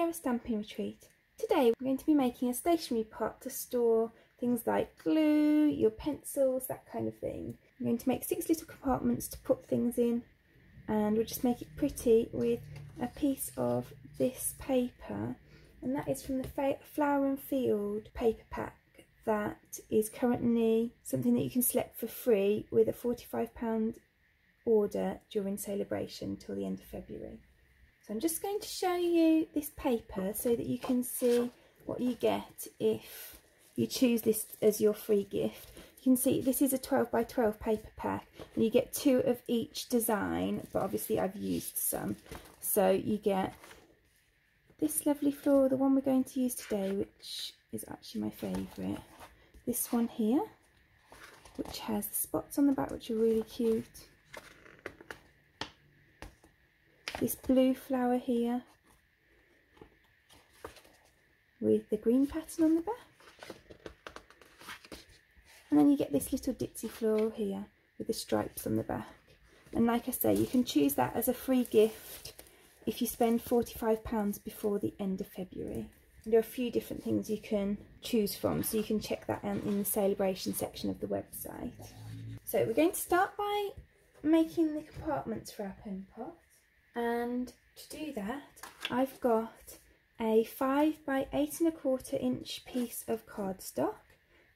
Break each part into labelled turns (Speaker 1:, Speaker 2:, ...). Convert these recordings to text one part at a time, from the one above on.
Speaker 1: Sarah Stampin Retreat. Today we're going to be making a stationery pot to store things like glue, your pencils, that kind of thing. I'm going to make 6 little compartments to put things in, and we'll just make it pretty with a piece of this paper, and that is from the Flower and Field paper pack that is currently something that you can select for free with a £45 order during celebration till the end of February. So I'm just going to show you this paper so that you can see what you get if you choose this as your free gift. You can see this is a 12 by 12 paper pack, and you get 2 of each design, but obviously I've used some. So you get this lovely floral, the one we're going to use today, which is actually my favourite. This one here, which has the spots on the back, which are really cute. This blue flower here with the green pattern on the back, and then you get this little ditzy floral here with the stripes on the back. And like I say, you can choose that as a free gift if you spend £45 before the end of February. There are a few different things you can choose from, so you can check that out in the celebration section of the website. So we're going to start by making the compartments for our pen pot. And to do that, I've got a 5 by 8 1/4 inch piece of cardstock,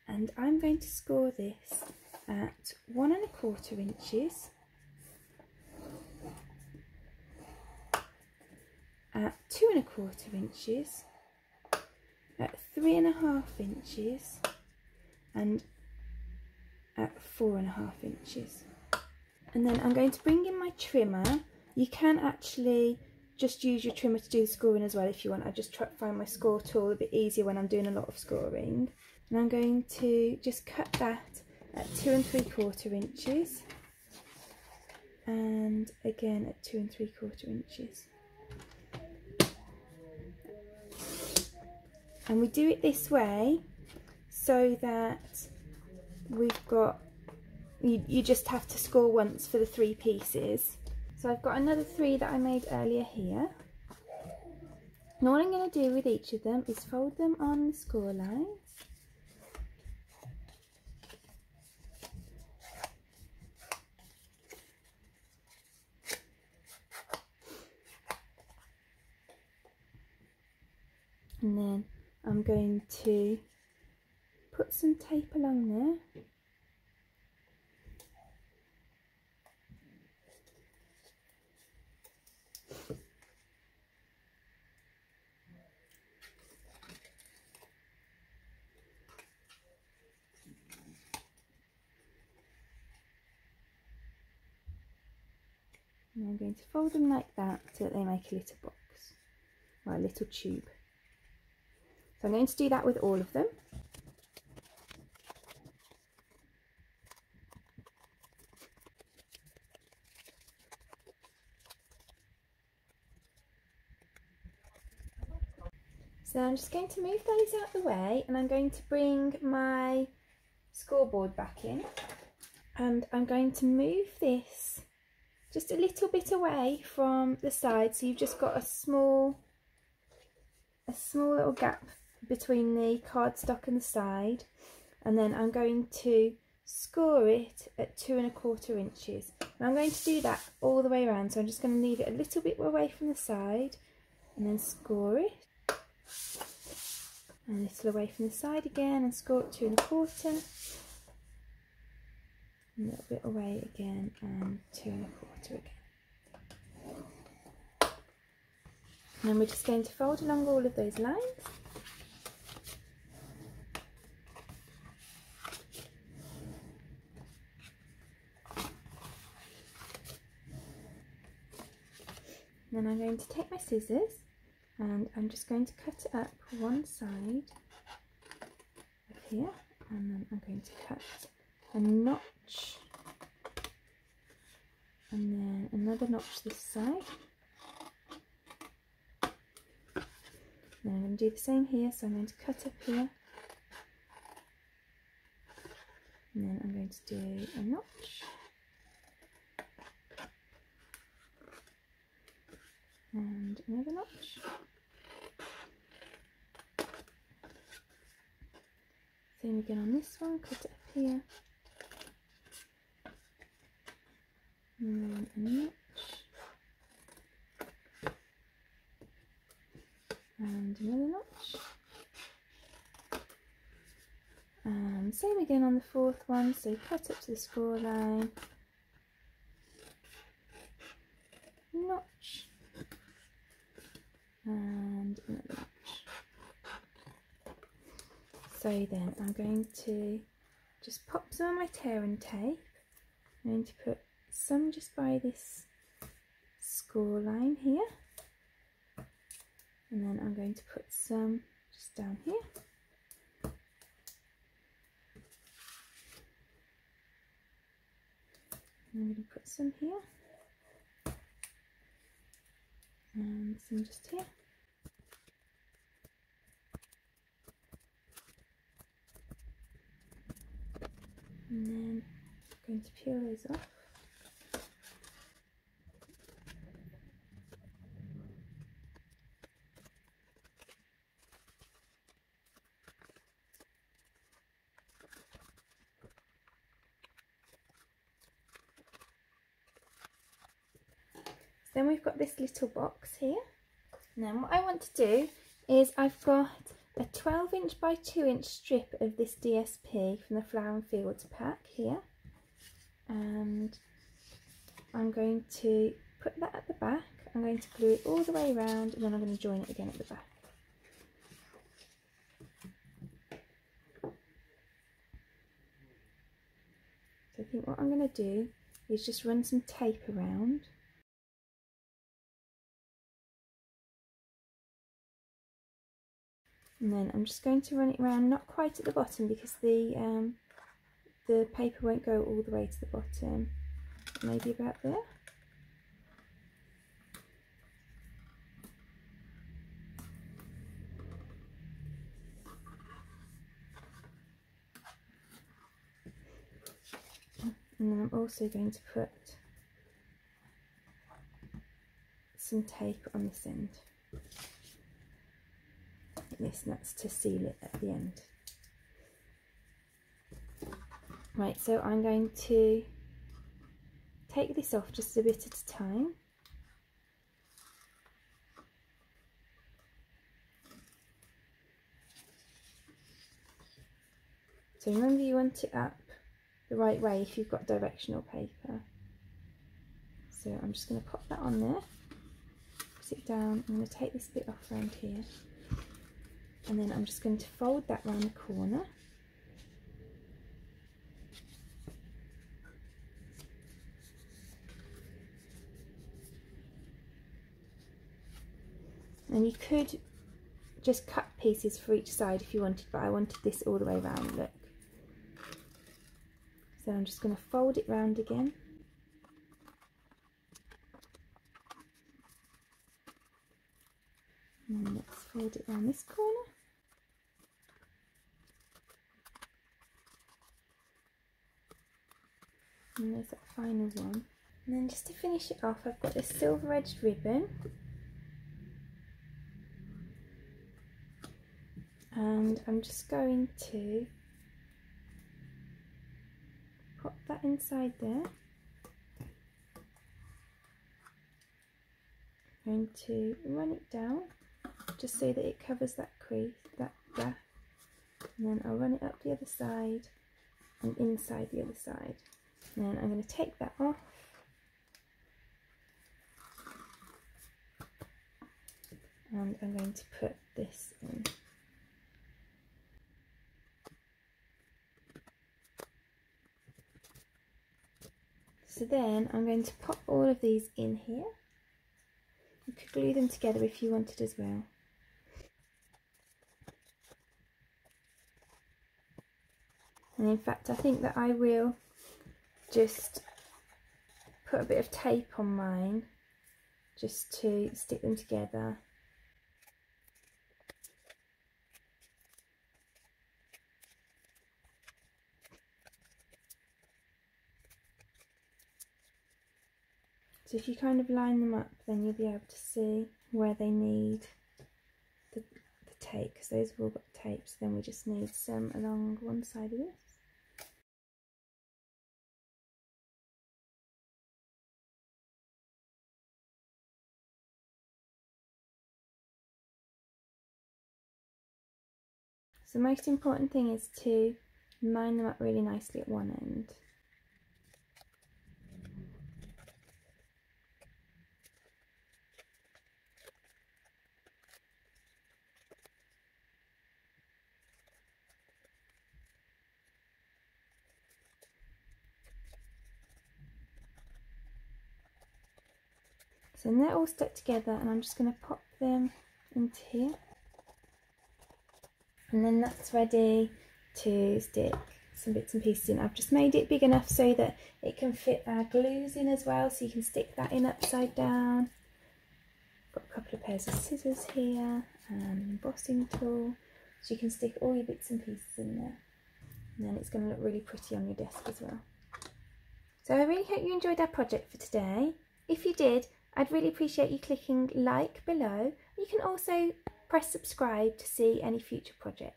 Speaker 1: and I'm going to score this at 1 1/4 inches, at 2 1/4 inches, at 3 1/2 inches, and at 4 1/2 inches. And then I'm going to bring in my trimmer. You can actually just use your trimmer to do the scoring as well if you want. I just try to find my score tool a bit easier when I'm doing a lot of scoring. And I'm going to just cut that at 2 3/4 inches, and again at 2 3/4 inches. And we do it this way so that we've got, you just have to score once for the 3 pieces. So I've got another 3 that I made earlier here. And all I'm going to do with each of them is fold them on the score lines. And then I'm going to put some tape along there. And I'm going to fold them like that so that they make a little box, or a little tube. So I'm going to do that with all of them. So I'm just going to move those out of the way, and I'm going to bring my scoreboard back in, and I'm going to move this just a little bit away from the side, so you've just got a small little gap between the cardstock and the side. And then I'm going to score it at 2 1/4 inches, and I'm going to do that all the way around. So I'm just going to leave it a little bit away from the side and then score it, and a little away from the side again and score it 2 1/4, a little bit away again and 2 1/4 again. And then we're just going to fold along all of those lines. And then I'm going to take my scissors, and I'm just going to cut it up one side of here, and then I'm going to cut a notch, and then another notch this side. And I'm going to do the same here, so I'm going to cut up here, and then I'm going to do a notch, and another notch, Same again on this one, cut it up here. And then a notch. And another notch. And same again on the fourth one, so cut up to the score line, notch, and another notch. So then I'm going to just pop some of my tear and tape. I'm going to put some just by this score line here, and then I'm going to put some just down here. I'm going to put some here and some just here. And then I'm going to peel those off. Then we've got this little box here, and then what I want to do is I've got a 12" by 2" strip of this DSP from the Flower and Fields pack here, and I'm going to put that at the back. I'm going to glue it all the way around, and then I'm going to join it again at the back. So I think what I'm going to do is just run some tape around. And then I'm just going to run it around, not quite at the bottom because the paper won't go all the way to the bottom, maybe about there. And then I'm also going to put some tape on this end. This, and that's to seal it at the end. Right, so I'm going to take this off just a bit at a time. So remember, you want it up the right way if you've got directional paper. So I'm just going to pop that on there, put it down. I'm going to take this bit off around here. And then I'm just going to fold that round the corner. And you could just cut pieces for each side if you wanted, but I wanted this all the way around, look. So I'm just going to fold it round again. And then let's fold it round this corner. And there's that final one. And then just to finish it off, I've got a silver edged ribbon. And I'm just going to pop that inside there. I'm going to run it down just so that it covers that crease, that gap. And then I'll run it up the other side and inside the other side. And then I'm going to take that off. And I'm going to put this in. So then I'm going to pop all of these in here. You could glue them together if you wanted as well. And in fact, I think that I will just put a bit of tape on mine just to stick them together. So if you kind of line them up, then you'll be able to see where they need the tape because those have all got tape, so then we just need some along one side of this. So the most important thing is to line them up really nicely at one end. So they're all stuck together, and I'm just going to pop them into here. And then that's ready to stick some bits and pieces in. I've just made it big enough so that it can fit our glues in as well, so you can stick that in upside down. Got a couple of pairs of scissors here and an embossing tool, so you can stick all your bits and pieces in there. And then it's going to look really pretty on your desk as well. So I really hope you enjoyed our project for today. If you did, I'd really appreciate you clicking like below. You can also press subscribe to see any future projects.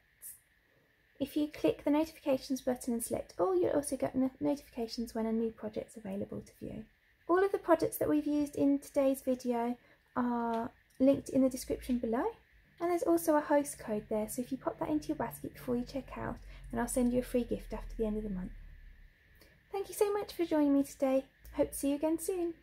Speaker 1: If you click the notifications button and select all, you'll also get notifications when a new project's available to view. All of the projects that we've used in today's video are linked in the description below, and there's also a host code there, so if you pop that into your basket before you check out, then I'll send you a free gift after the end of the month. Thank you so much for joining me today. Hope to see you again soon.